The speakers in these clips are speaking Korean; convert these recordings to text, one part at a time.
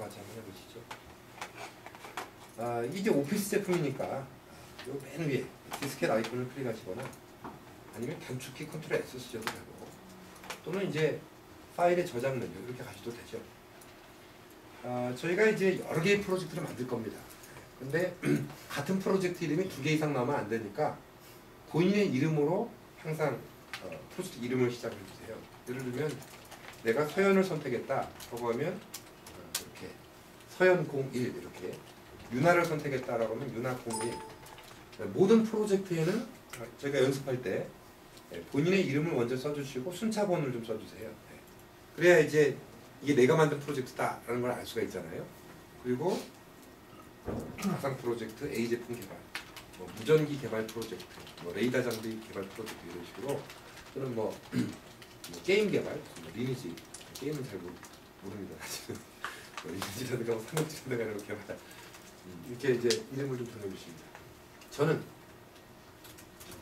같이 한번 해보시죠. 이게 오피스 제품이니까 요 맨 위에 디스켓 아이콘을 클릭하시거나 아니면 단축키 컨트롤 S 쓰셔도 되고 또는 이제 파일의 저장 메뉴 이렇게 가셔도 되죠. 저희가 이제 여러 개의 프로젝트를 만들 겁니다. 근데 같은 프로젝트 이름이 2개 이상 나오면 안 되니까 본인의 이름으로 항상 프로젝트 이름을 시작해 주세요. 예를 들면 내가 서연을 선택했다 라고 하면 이렇게 서연01 이렇게 유나를 선택했다라고 하면 유나01 모든 프로젝트에는 저희가 연습할 때 본인의 이름을 먼저 써주시고 순차번호를 좀 써주세요. 그래야 이제 이게 내가 만든 프로젝트다라는 걸 알 수가 있잖아요. 그리고 가상 프로젝트, A 제품 개발, 뭐 무전기 개발 프로젝트, 뭐 레이더 장비 개발 프로젝트 이런 식으로 또는 뭐 게임 개발, 뭐 리니지 게임은 잘 모릅니다. 사실은 리니지라든가 뭐 삼국지라든가 이런 개발 이렇게 이제 이름을 좀 정해주십니다. 저는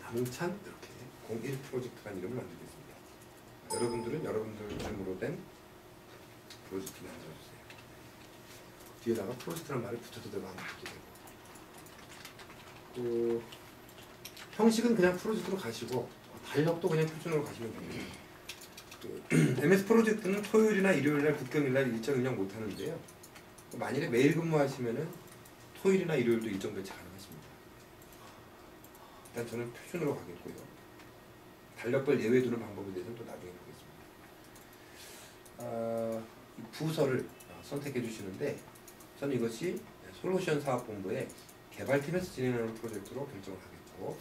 남웅찬 이렇게 01 프로젝트라는 이름을 만들겠습니다. 여러분들은 여러분들 이름으로 된 프로젝트 만들어주세요. 뒤에다가 프로젝트라는 말을 붙여도 되고 안 붙여도 되고 그 형식은 그냥 프로젝트로 가시고 달력도 그냥 표준으로 가시면 됩니다. MS 프로젝트는 토요일이나 일요일날 국경일날 일정 운영 못하는데요. 만일에 매일 근무하시면은 토요일이나 일요일도 일정 배치 가능하십니다. 일단 저는 표준으로 가겠고요. 달력별 예외 두는 방법에 대해서는 또 나중에 보겠습니다. 부서를 선택해 주시는데 저는 이것이 솔루션 사업본부의 개발팀에서 진행하는 프로젝트로 결정을 하겠고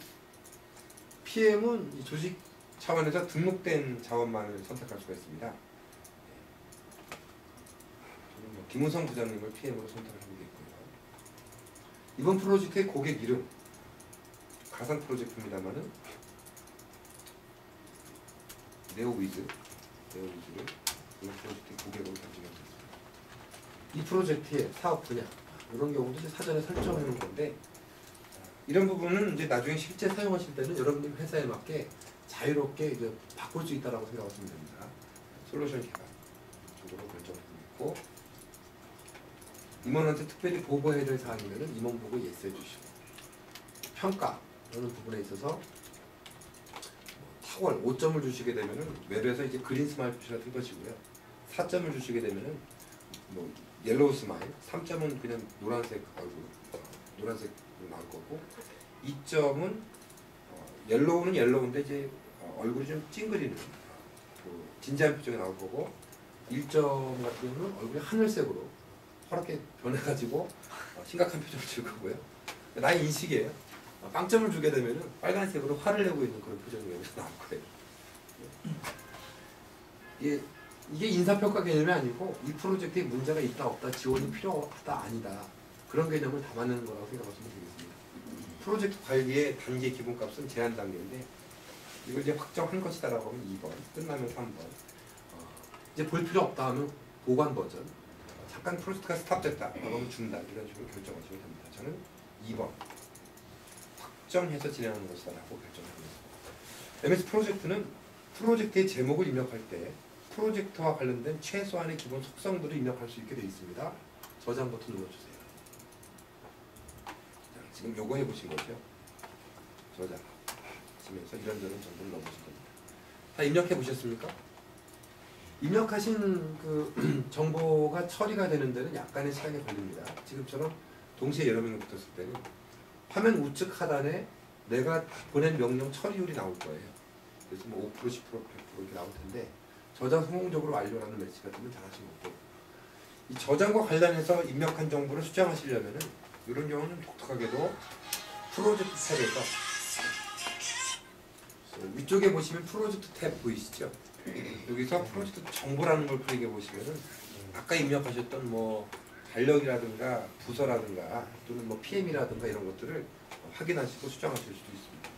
PM은 이 조직 차원에서 등록된 자원만을 선택할 수가 있습니다. 저는 뭐 김우성 부장님을 PM으로 선택을 해보겠고요. 이번 프로젝트의 고객 이름 가상 프로젝트입니다만은 네오위즈를 이번 프로젝트의 고객으로 결정하겠습니다. 이 프로젝트의 사업 분야 이런 경우도 이제 사전에 설정해 놓은 건데 이런 부분은 이제 나중에 실제 사용하실 때는 여러분들 회사에 맞게 자유롭게 이제 바꿀 수 있다라고 생각하시면 됩니다. 솔루션 개발 쪽으로 결정하고 임원한테 특별히 보고해야 될 사항이면은 임원 보고 예스 해주시고 평가라는 부분에 있어서 탁월 5점을 주시게 되면은 웹에서 이제 그린 스마일 표시가 뜰 것이고요. 4점을 주시게 되면은 뭐 옐로우 스마일, 3점은 그냥 노란색 얼굴, 노란색 나올 거고 2점은 옐로우는 옐로우인데 이제 얼굴이 좀 찡그리는 그 진지한 표정이 나올 거고 1점 같은 경우는 얼굴이 하늘색으로 허렇게 변해가지고 심각한 표정을 줄 거고요. 나의 인식이에요. 빵점을 주게 되면은 빨간색으로 화를 내고 있는 그런 표정이 여기서 나올 거예요. 이게 인사평가 개념이 아니고 이 프로젝트에 문제가 있다 없다 지원이 필요하다 아니다 그런 개념을 담아내는 거라고 생각하시면 되겠습니다. 프로젝트 관리의 단계 기본값은 제한 단계인데 이걸 이제 확정한 것이다라고 하면 2번 끝나면 3번 이제 볼 필요 없다 하면 보관 버전 잠깐 프로젝트가 스탑됐다 라고 하면 중단 이런 식으로 결정하시면 됩니다. 저는 2번 확정해서 진행하는 것이다라고 결정합니다. MS 프로젝트는 프로젝트의 제목을 입력할 때 프로젝트와 관련된 최소한의 기본 속성들을 입력할 수 있게 되어 있습니다. 저장 버튼 눌러주세요. 자, 지금 요거 해보신 거죠? 저장 하시면서 이런저런 정보를 넣어보신 겁니다. 다 입력해 보셨습니까? 입력하신 그 정보가 처리가 되는 데는 약간의 시간이 걸립니다. 지금처럼 동시에 여러 명이 붙었을 때는 화면 우측 하단에 내가 보낸 명령 처리율이 나올 거예요. 그래서 뭐 5%, 10%, 100% 이렇게 나올 텐데 저장 성공적으로 완료라는 메시지가 뜨면 잘하신 거고 이 저장과 관련해서 입력한 정보를 수정하시려면은 이런 경우는 독특하게도 프로젝트 탭에서 위쪽에 보시면 프로젝트 탭 보이시죠? 여기서 프로젝트 정보라는 걸 클릭해 보시면은 아까 입력하셨던 뭐 달력이라든가 부서라든가 또는 뭐 PM이라든가 이런 것들을 확인하시고 수정하실 수도 있습니다.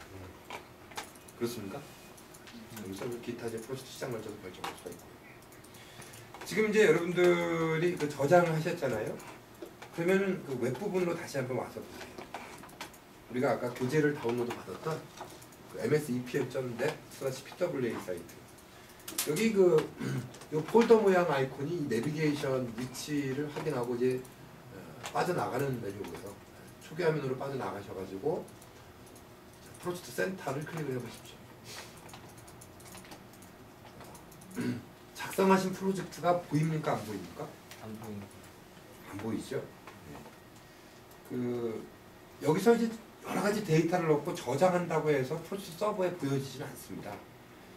그렇습니까? 여기서 기타 이제 프로젝트 시작 날짜도 결정할 수가 있고요. 지금 이제 여러분들이 그 저장을 하셨잖아요. 그러면은 그 웹부분으로 다시 한번 와서 보세요. 우리가 아까 교재를 다운로드 받았던 그 msepl.net/pwa 사이트 여기 그 요 폴더 모양 아이콘이 내비게이션 위치를 확인하고 이제 빠져나가는 메뉴고요. 초기 화면으로 빠져나가셔가지고 프로젝트 센터를 클릭을 해보십시오. 작성하신 프로젝트가 보입니까? 안 보입니까? 안 보입니다. 안 보이죠? 그 여기서 이제 여러 가지 데이터를 넣고 저장한다고 해서 프로젝트 서버에 보여지지는 않습니다.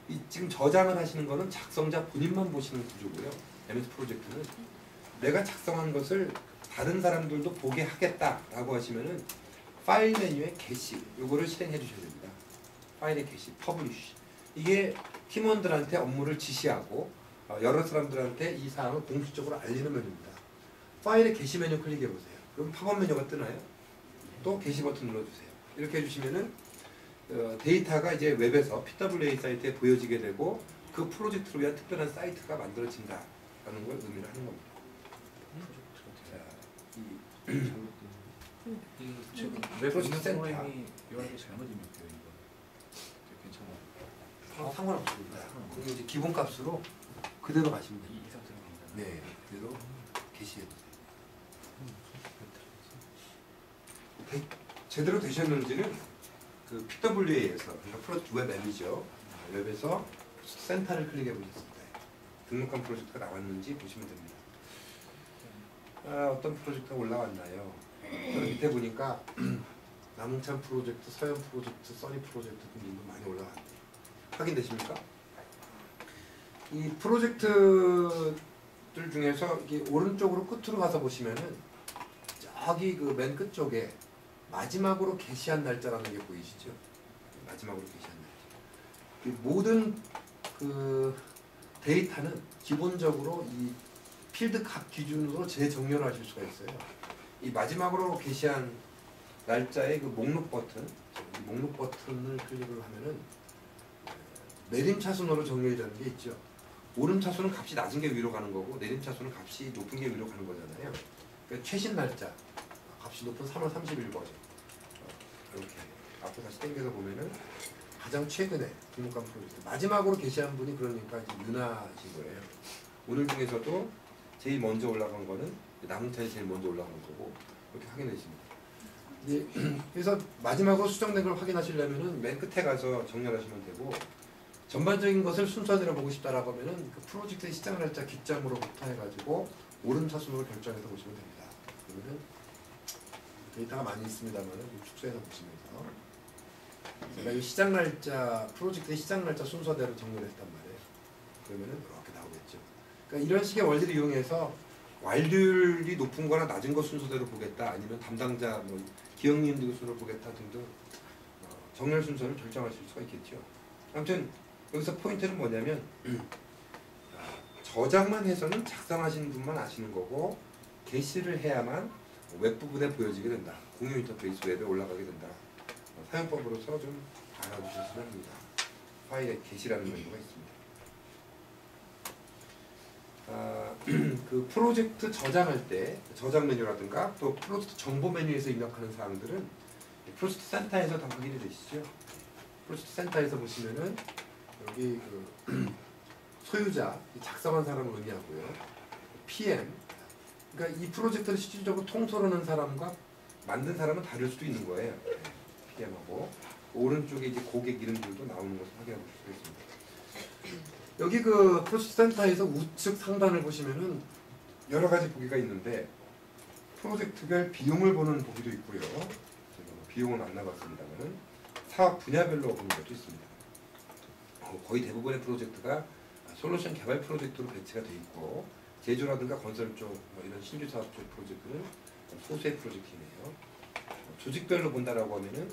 이 지금 저장을 하시는 거는 작성자 본인만 보시는 구조고요. MS 프로젝트는 내가 작성한 것을 다른 사람들도 보게 하겠다라고 하시면은 파일 메뉴에 게시 요거를 실행해 주셔야 됩니다. 파일의 게시, 퍼블리쉬. 이게 팀원들한테 업무를 지시하고 여러 사람들한테 이 사항을 공식적으로 알리는 메뉴입니다. 파일의 게시 메뉴 클릭해 보세요. 그럼 팝업 메뉴가 뜨나요? 또 게시 버튼 눌러주세요. 이렇게 해주시면은 데이터가 이제 웹에서 PWA 사이트에 보여지게 되고 그 프로젝트를 위한 특별한 사이트가 만들어진다라는 걸 의미를 하는 겁니다. 자, 이 지금 웹 프로젝트 운영 센터. 프로그램이 요한테 잘못 입력돼요 이거. 괜찮아요. 상관없습니다. 그리고 이제 기본값으로 그대로 가시면 이 됩니다. 상태로 갑니다. 네, 그대로 게시해보세요. 제대로 되셨는지는 그 PWA에서 그러니까 프로젝트 웹 앱이죠. 웹에서 센터를 클릭해 보셨을 때 등록한 프로젝트가 나왔는지 보시면 됩니다. 어떤 프로젝트가 올라왔나요? 저는 밑에 보니까 남웅찬 프로젝트, 서현 프로젝트, 써니 프로젝트 등등도 많이 올라왔네요. 확인되십니까? 이 프로젝트들 중에서 이게 오른쪽으로 끝으로 가서 보시면은 저기 그 맨 끝쪽에 마지막으로 게시한 날짜라는 게 보이시죠? 마지막으로 게시한 날짜. 이 모든 그 데이터는 기본적으로 이 필드 값 기준으로 재정렬을 하실 수가 있어요. 이 마지막으로 게시한 날짜의 그 목록 버튼, 이 목록 버튼을 클릭을 하면은 내림차순으로 정렬이 되는 게 있죠. 오름차순은 값이 낮은 게 위로 가는 거고 내림차순은 값이 높은 게 위로 가는 거잖아요. 그러니까 최신 날짜, 값이 높은 3월 30일 버전. 이렇게 앞에 다시 당겨서 보면은 가장 최근에 등록한 프로젝트 마지막으로 게시한 분이 그러니까 이제 윤아신 거예요. 오늘 중에서도 제일 먼저 올라간 거는 남웅찬이 제일 먼저 올라간 거고 이렇게 확인해집니다. 그래서 마지막으로 수정된 걸 확인하시려면은 맨 끝에 가서 정렬하시면 되고 전반적인 것을 순서대로 보고 싶다라고 하면은 그 프로젝트의 시작 날짜 기점으로부터 해가지고 오름차순으로 결정해서 보시면 됩니다. 그러면은 데이터가 많이 있습니다만은 축소해서 보시면서 제가 이 시작 날짜 프로젝트의 시작 날짜 순서대로 정렬했단 말이에요. 그러면은 이렇게 나오겠죠. 그러니까 이런 식의 원리를 이용해서 완료율이 높은 거나 낮은 거 순서대로 보겠다 아니면 담당자 뭐 기억니은들 순으로 보겠다 등등 정렬 순서를 결정하실 수가 있겠죠. 아무튼 여기서 포인트는 뭐냐면 저장만 해서는 작성하시는 분만 아시는 거고 게시를 해야만 웹 부분에 보여지게 된다. 공유 인터페이스 웹에 올라가게 된다. 사용법으로서 좀 알아두셨으면 합니다. 파일에 게시라는 메뉴가 있습니다. 그 프로젝트 저장할 때 저장 메뉴라든가 또 프로젝트 정보 메뉴에서 입력하는 사항들은 프로젝트 센터에서 다 확인이 되시죠. 프로젝트 센터에서 보시면은 여기 그 소유자 작성한 사람을 의미하고요. PM 그러니까 이 프로젝트를 실질적으로 통솔하는 사람과 만든 사람은 다를 수도 있는 거예요. PM하고 오른쪽에 이제 고객 이름들도 나오는 것을 확인하실 수 있습니다. 여기 그 프로젝트 센터에서 우측 상단을 보시면은 여러 가지 보기가 있는데 프로젝트별 비용을 보는 보기도 있고요. 비용은 안 나갔습니다만은 사업 분야별로 보는 것도 있습니다. 거의 대부분의 프로젝트가 솔루션 개발 프로젝트로 배치가 돼 있고 제조라든가 건설 쪽 뭐 이런 신규 사업 쪽 프로젝트는 소수의 프로젝트이네요. 조직별로 본다라고 하면은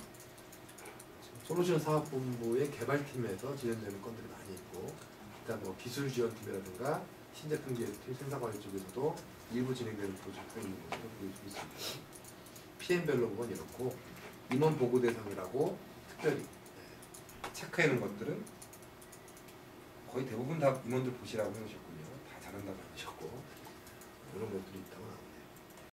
솔루션 사업본부의 개발팀에서 지원되는 건들이 많이 있고 일단 뭐 기술 지원팀이라든가 신제품 기획팀, 생산관리 쪽에서도 일부 진행되는 프로젝트가 있는 것으로 보일 수 있습니다. PM별로 보면 이렇고 임원 보고 대상이라고 특별히 체크해 놓은 것들은 거의 대부분 다 임원들 보시라고 해놓으셨군요. 다 잘한다고 해놓으셨고 이런 것들이 있다고 나옵니다.